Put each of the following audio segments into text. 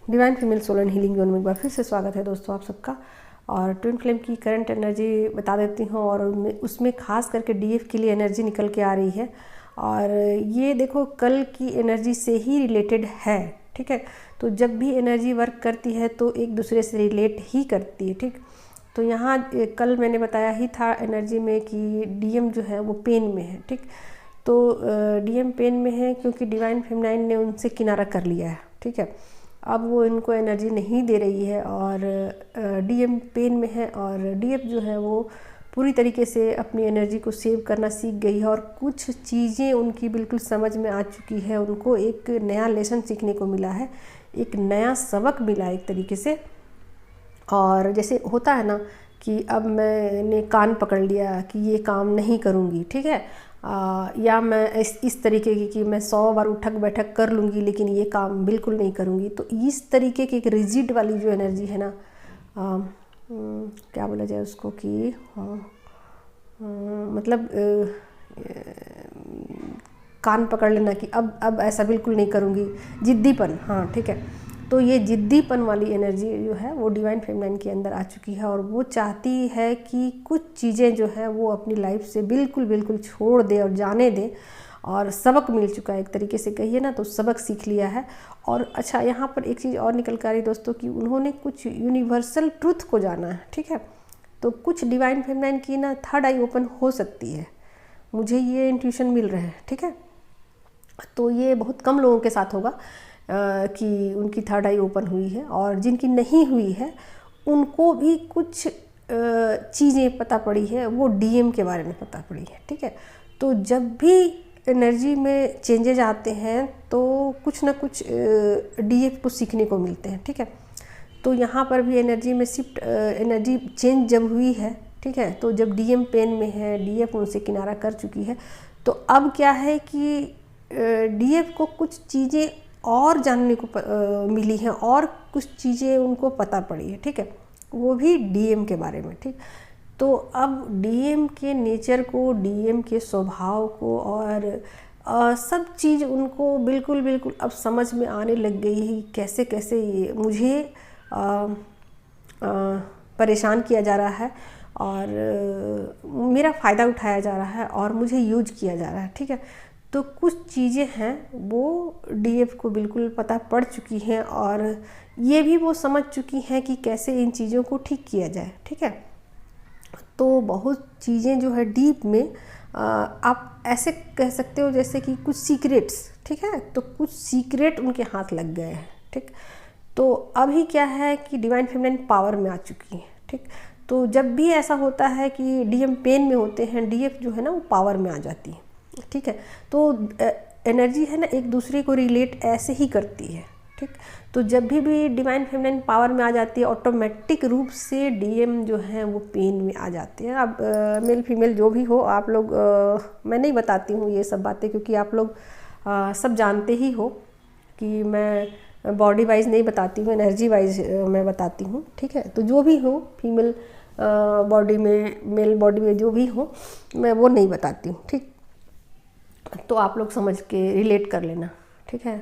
Divine female soul and healing zone में एक बार फिर से स्वागत है दोस्तों आप सबका। और ट्विन फ्लेम की करंट एनर्जी बता देती हूँ और उसमें खास करके डीएफ के लिए एनर्जी निकल के आ रही है। और ये देखो कल की एनर्जी से ही रिलेटेड है, ठीक है। तो जब भी एनर्जी वर्क करती है तो एक दूसरे से रिलेट ही करती है, ठीक। तो यहाँ कल मैंने बताया ही था एनर्जी में कि डीएम जो है वो पेन में है, ठीक। तो डीएम पेन में है क्योंकि डिवाइन फेमिनाइन ने उनसे किनारा कर लिया है, ठीक है। अब वो इनको एनर्जी नहीं दे रही है और डीएम पेन में है और डीएफ जो है वो पूरी तरीके से अपनी एनर्जी को सेव करना सीख गई है और कुछ चीज़ें उनकी बिल्कुल समझ में आ चुकी है। उनको एक नया लेसन सीखने को मिला है, एक नया सबक मिला एक तरीके से। और जैसे होता है ना कि अब मैंने कान पकड़ लिया कि ये काम नहीं करूँगी, ठीक है। या मैं इस तरीके की कि मैं 100 बार उठक बैठक कर लूँगी लेकिन ये काम बिल्कुल नहीं करूँगी। तो इस तरीके की एक रिजिड वाली जो एनर्जी है ना, क्या बोला जाए उसको कि मतलब कान पकड़ लेना कि अब ऐसा बिल्कुल नहीं करूँगी, जिद्दीपन, हाँ ठीक है। तो ये जिद्दीपन वाली एनर्जी जो है वो डिवाइन फेमिनाइन के अंदर आ चुकी है और वो चाहती है कि कुछ चीज़ें जो है वो अपनी लाइफ से बिल्कुल छोड़ दे और जाने दे। और सबक मिल चुका है एक तरीके से कहिए ना, तो सबक सीख लिया है। और अच्छा, यहाँ पर एक चीज़ और निकल कर आ रही दोस्तों कि उन्होंने कुछ यूनिवर्सल ट्रुथ को जाना है, ठीक है। तो कुछ डिवाइन फेमिनाइन की ना थर्ड आई ओपन हो सकती है, मुझे ये इंट्यूशन मिल रहा है, ठीक है। तो ये बहुत कम लोगों के साथ होगा कि उनकी थर्ड आई ओपन हुई है। और जिनकी नहीं हुई है उनको भी कुछ चीज़ें पता पड़ी है, वो डीएम के बारे में पता पड़ी है, ठीक है। तो जब भी एनर्जी में चेंजेज आते हैं तो कुछ ना कुछ डीएफ को सीखने को मिलते हैं, ठीक है। तो यहाँ पर भी एनर्जी में शिफ्ट, एनर्जी चेंज जब हुई है, ठीक है, तो जब डीएम पेन में है, डीएफ उनसे किनारा कर चुकी है, तो अब क्या है कि डीएफ को कुछ चीज़ें और जानने को मिली हैं और कुछ चीज़ें उनको पता पड़ी है, ठीक है, वो भी डीएम के बारे में, ठीक। तो अब डीएम के नेचर को, डीएम के स्वभाव को और सब चीज़ उनको बिल्कुल अब समझ में आने लग गई है। कैसे कैसे ये मुझे परेशान किया जा रहा है और मेरा फ़ायदा उठाया जा रहा है और मुझे यूज किया जा रहा है, ठीक है। तो कुछ चीज़ें हैं वो डीएफ को बिल्कुल पता पड़ चुकी हैं और ये भी वो समझ चुकी हैं कि कैसे इन चीज़ों को ठीक किया जाए, ठीक है। तो बहुत चीज़ें जो है डीप में आप ऐसे कह सकते हो जैसे कि कुछ सीक्रेट्स, ठीक है। तो कुछ सीक्रेट उनके हाथ लग गए हैं, ठीक। तो अभी क्या है कि डिवाइन फेमिनाइन पावर में आ चुकी है, ठीक। तो जब भी ऐसा होता है कि डीएम पेन में होते हैं, डीएफ जो है ना वो पावर में आ जाती है, ठीक है। तो एनर्जी है ना एक दूसरे को रिलेट ऐसे ही करती है, ठीक। तो जब भी डिवाइन फेमिनाइन पावर में आ जाती है ऑटोमेटिक रूप से डीएम जो है वो पेन में आ जाते हैं। अब मेल फीमेल जो भी हो आप लोग, मैं नहीं बताती हूँ ये सब बातें क्योंकि आप लोग सब जानते ही हो कि मैं बॉडी वाइज नहीं बताती हूँ, एनर्जी वाइज मैं बताती हूँ, ठीक है। तो जो भी हो फीमेल बॉडी में, मेल बॉडी में जो भी हो, मैं वो नहीं बताती हूँ, ठीक। तो आप लोग समझ के रिलेट कर लेना, ठीक है।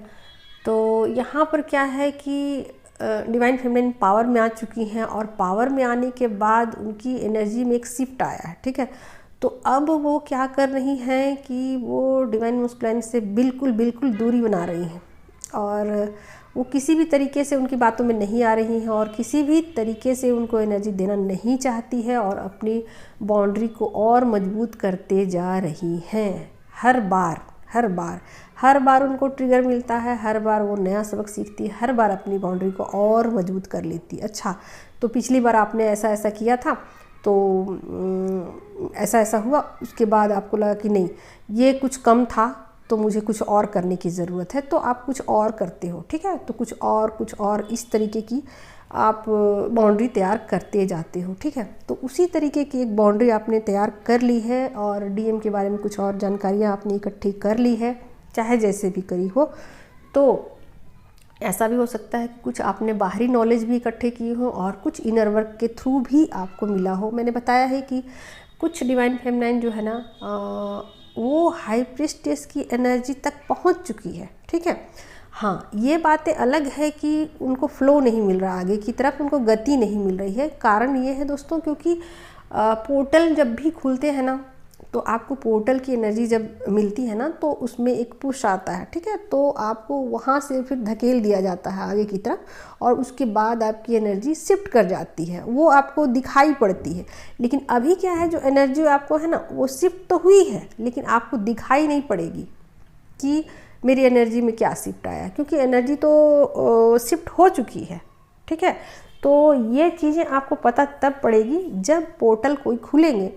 तो यहाँ पर क्या है कि डिवाइन फेमिनाइन पावर में आ चुकी हैं और पावर में आने के बाद उनकी एनर्जी में एक शिफ्ट आया है, ठीक है। तो अब वो क्या कर रही हैं कि वो डिवाइन मस्कुलाइन से बिल्कुल दूरी बना रही हैं और वो किसी भी तरीके से उनकी बातों में नहीं आ रही हैं और किसी भी तरीके से उनको एनर्जी देना नहीं चाहती है और अपनी बाउंड्री को और मजबूत करते जा रही हैं। हर बार उनको ट्रिगर मिलता है, हर बार वो नया सबक सीखती है, हर बार अपनी बाउंड्री को और मजबूत कर लेती है। अच्छा, तो पिछली बार आपने ऐसा किया था तो ऐसा हुआ, उसके बाद आपको लगा कि नहीं ये कुछ कम था तो मुझे कुछ और करने की ज़रूरत है, तो आप कुछ और करते हो, ठीक है। तो कुछ और इस तरीके की आप बाउंड्री तैयार करते जाते हो, ठीक है। तो उसी तरीके की एक बाउंड्री आपने तैयार कर ली है और डीएम के बारे में कुछ और जानकारियाँ आपने इकट्ठी कर ली है, चाहे जैसे भी करी हो। तो ऐसा भी हो सकता है कि कुछ आपने बाहरी नॉलेज भी इकट्ठे की हो और कुछ इनर वर्क के थ्रू भी आपको मिला हो। मैंने बताया है कि कुछ डिवाइन फेमिनाइन जो है ना वो हाई प्रीस्टेस की एनर्जी तक पहुंच चुकी है, ठीक है। हाँ, ये बातें अलग है कि उनको फ्लो नहीं मिल रहा, आगे की तरफ उनको गति नहीं मिल रही है। कारण ये है दोस्तों, क्योंकि पोर्टल जब भी खुलते हैं ना, तो आपको पोर्टल की एनर्जी जब मिलती है ना, तो उसमें एक पुश आता है, ठीक है। तो आपको वहाँ से फिर धकेल दिया जाता है आगे की तरफ, और उसके बाद आपकी एनर्जी शिफ्ट कर जाती है, वो आपको दिखाई पड़ती है। लेकिन अभी क्या है, जो एनर्जी आपको है ना, वो शिफ्ट तो हुई है, लेकिन आपको दिखाई नहीं पड़ेगी कि मेरी एनर्जी में क्या शिफ्ट आया, क्योंकि एनर्जी तो शिफ्ट हो चुकी है, ठीक है। तो ये चीज़ें आपको पता तब पड़ेगी जब पोर्टल कोई खुलेंगे,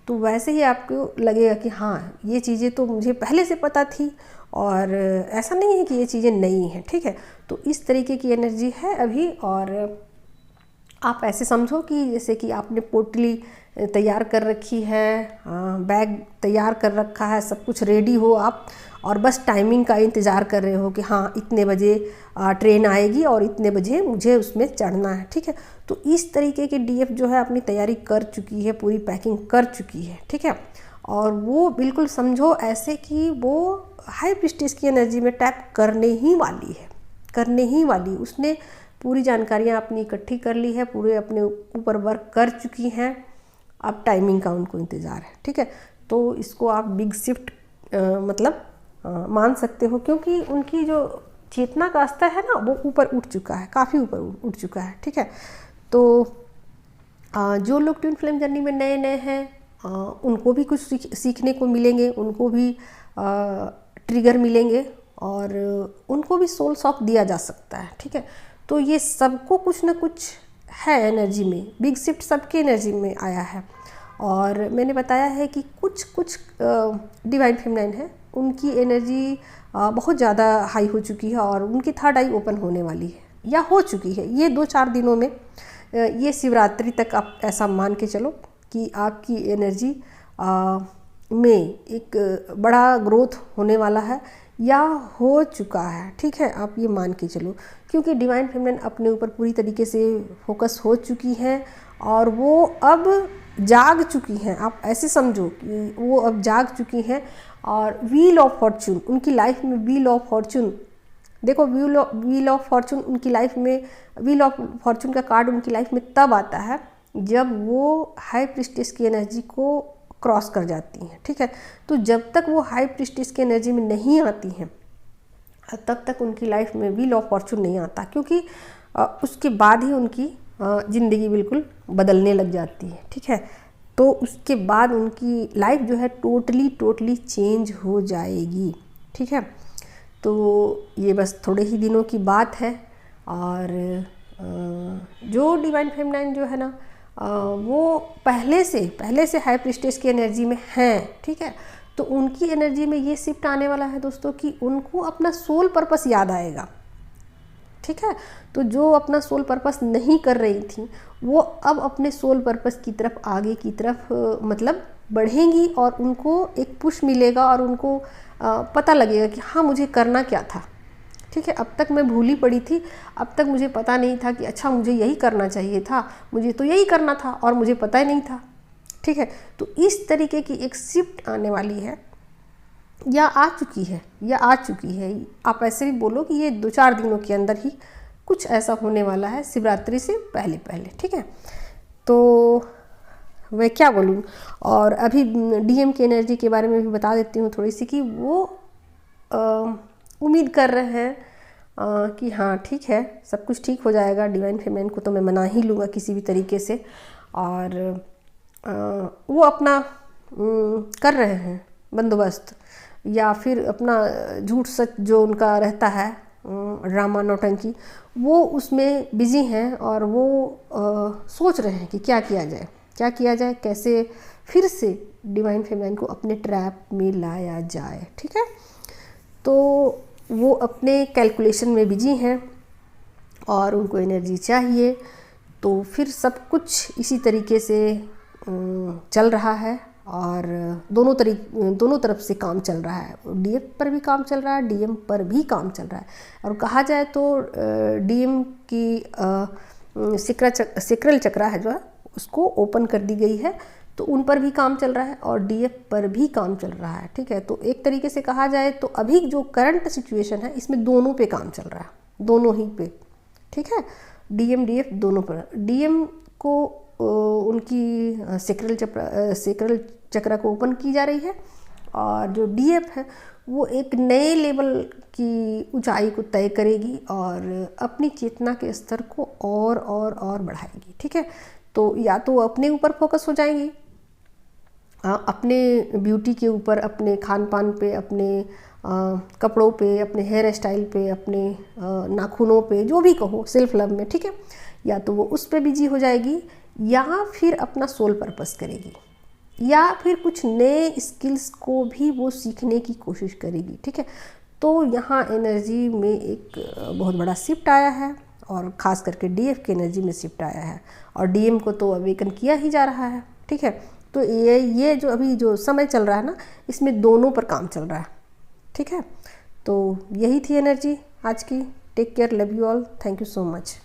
तो वैसे ही आपको लगेगा कि हाँ, ये चीज़ें तो मुझे पहले से पता थी, और ऐसा नहीं है कि ये चीज़ें नई हैं, ठीक है। तो इस तरीके की एनर्जी है अभी। और आप ऐसे समझो कि जैसे कि आपने पोटली तैयार कर रखी है, बैग तैयार कर रखा है, सब कुछ रेडी हो आप, और बस टाइमिंग का इंतज़ार कर रहे हो कि हाँ, इतने बजे ट्रेन आएगी और इतने बजे मुझे उसमें चढ़ना है, ठीक है। तो इस तरीके की डीएफ जो है अपनी तैयारी कर चुकी है, पूरी पैकिंग कर चुकी है, ठीक है। और वो बिल्कुल समझो ऐसे कि वो हाई प्रीस्टिस की एनर्जी में टैप करने ही वाली है, करने ही वाली। उसने पूरी जानकारियाँ अपनी इकट्ठी कर ली है, पूरे अपने ऊपर वर्क कर चुकी हैं, अब टाइमिंग का उनको इंतज़ार है, ठीक है। तो इसको आप बिग शिफ्ट मतलब मान सकते हो, क्योंकि उनकी जो चेतना का स्तर है ना, वो ऊपर उठ चुका है, काफ़ी ऊपर उठ चुका है, ठीक है। तो जो लोग ट्विन फ्लेम जर्नी में नए नए हैं, उनको भी कुछ सीखने को मिलेंगे, उनको भी ट्रिगर मिलेंगे, और उनको भी सोल शॉक दिया जा सकता है, ठीक है। तो ये सबको कुछ ना कुछ है एनर्जी में, बिग शिफ्ट सबके एनर्जी में आया है। और मैंने बताया है कि कुछ कुछ डिवाइन फेमिनाइन है, उनकी एनर्जी बहुत ज़्यादा हाई हो चुकी है, और उनकी थर्ड आई ओपन होने वाली है या हो चुकी है ये 2-4 दिनों में। ये शिवरात्रि तक आप ऐसा मान के चलो कि आपकी एनर्जी में एक बड़ा ग्रोथ होने वाला है या हो चुका है, ठीक है। आप ये मान के चलो, क्योंकि डिवाइन फेमिनिन अपने ऊपर पूरी तरीके से फोकस हो चुकी है, और वो अब जाग चुकी हैं। आप ऐसे समझो कि वो अब जाग चुकी हैं, और व्हील ऑफ फॉर्चून उनकी लाइफ में, व्हील ऑफ फॉर्चून देखो, व्हील ऑफ फॉर्चून उनकी लाइफ में, व्हील ऑफ फॉर्चून का कार्ड उनकी लाइफ में तब आता है जब वो हाई प्रीस्टिस की एनर्जी को क्रॉस कर जाती हैं, ठीक है। तो जब तक वो हाई प्रीस्टिस की एनर्जी में नहीं आती हैं, तब तक उनकी लाइफ में व्हील ऑफ फॉर्चून नहीं आता, क्योंकि उसके बाद ही उनकी ज़िंदगी बिल्कुल बदलने लग जाती है, ठीक है। तो उसके बाद उनकी लाइफ जो है टोटली चेंज हो जाएगी, ठीक है। तो ये बस थोड़े ही दिनों की बात है। और जो डिवाइन फेमिनाइन जो है ना, वो पहले से हाई प्रीस्टेस की एनर्जी में हैं, ठीक है। तो उनकी एनर्जी में ये शिफ्ट आने वाला है दोस्तों कि उनको अपना सोल पर्पस याद आएगा, ठीक है। तो जो अपना सोल पर्पस नहीं कर रही थी, वो अब अपने सोल पर्पस की तरफ, आगे की तरफ मतलब बढ़ेंगी, और उनको एक पुश मिलेगा, और उनको पता लगेगा कि हाँ, मुझे करना क्या था, ठीक है। अब तक मैं भूली पड़ी थी, अब तक मुझे पता नहीं था कि अच्छा मुझे यही करना चाहिए था, मुझे तो यही करना था और मुझे पता ही नहीं था, ठीक है। तो इस तरीके की एक शिफ्ट आने वाली है, या आ चुकी है, आप ऐसे भी बोलो कि ये 2-4 दिनों के अंदर ही कुछ ऐसा होने वाला है, शिवरात्रि से पहले, ठीक है। तो मैं क्या बोलूँ, और अभी डीएम की एनर्जी के बारे में भी बता देती हूँ थोड़ी सी, कि वो उम्मीद कर रहे हैं कि हाँ, ठीक है, सब कुछ ठीक हो जाएगा। डिवाइन फेमिनिन को तो मैं मना ही लूँगा किसी भी तरीके से, और वो अपना कर रहे हैं बंदोबस्त, या फिर अपना झूठ सच जो उनका रहता है, ड्रामा नौटंकी, वो उसमें बिजी हैं, और वो सोच रहे हैं कि क्या किया जाए, कैसे फिर से डिवाइन फेमिनिन को अपने ट्रैप में लाया जाए, ठीक है। तो वो अपने कैलकुलेशन में बिजी हैं, और उनको एनर्जी चाहिए, तो फिर सब कुछ इसी तरीके से चल रहा है, और दोनों तरफ से काम चल रहा है। डीएफ पर भी काम चल रहा है, डीएम पर भी काम चल रहा है। और कहा जाए तो डीएम की सेक्रल चक्रा है जो है, उसको ओपन कर दी गई है, तो उन पर भी काम चल रहा है और डीएफ पर भी काम चल रहा है, ठीक है। तो एक तरीके से कहा जाए तो अभी जो करंट सिचुएशन है इसमें दोनों पे काम चल रहा है, दोनों ही पे, ठीक है। डीएम डीएफ दोनों पर। डीएम को उनकी सेक्रल चक्र को ओपन की जा रही है और जो डीएफ है वो एक नए लेवल की ऊंचाई को तय करेगी और अपनी चेतना के स्तर को और बढ़ाएगी, ठीक है। तो या तो अपने ऊपर फोकस हो जाएंगी, अपने ब्यूटी के ऊपर, अपने खान पान पे, अपने कपड़ों पे, अपने हेयर स्टाइल पे, अपने नाखूनों पे, जो भी कहो, सेल्फ लव में, ठीक है। या तो वो उस पर बिजी हो जाएगी या फिर अपना सोल पर्पस करेगी या फिर कुछ नए स्किल्स को भी वो सीखने की कोशिश करेगी, ठीक है। तो यहाँ एनर्जी में एक बहुत बड़ा शिफ्ट आया है और ख़ास करके डीएफ की एनर्जी में शिफ्ट आया है और डीएम को तो अवेकन किया ही जा रहा है, ठीक है। तो ये जो अभी जो समय चल रहा है ना, इसमें दोनों पर काम चल रहा है, ठीक है। तो यही थी एनर्जी आज की। Take care, love you all, thank you so much.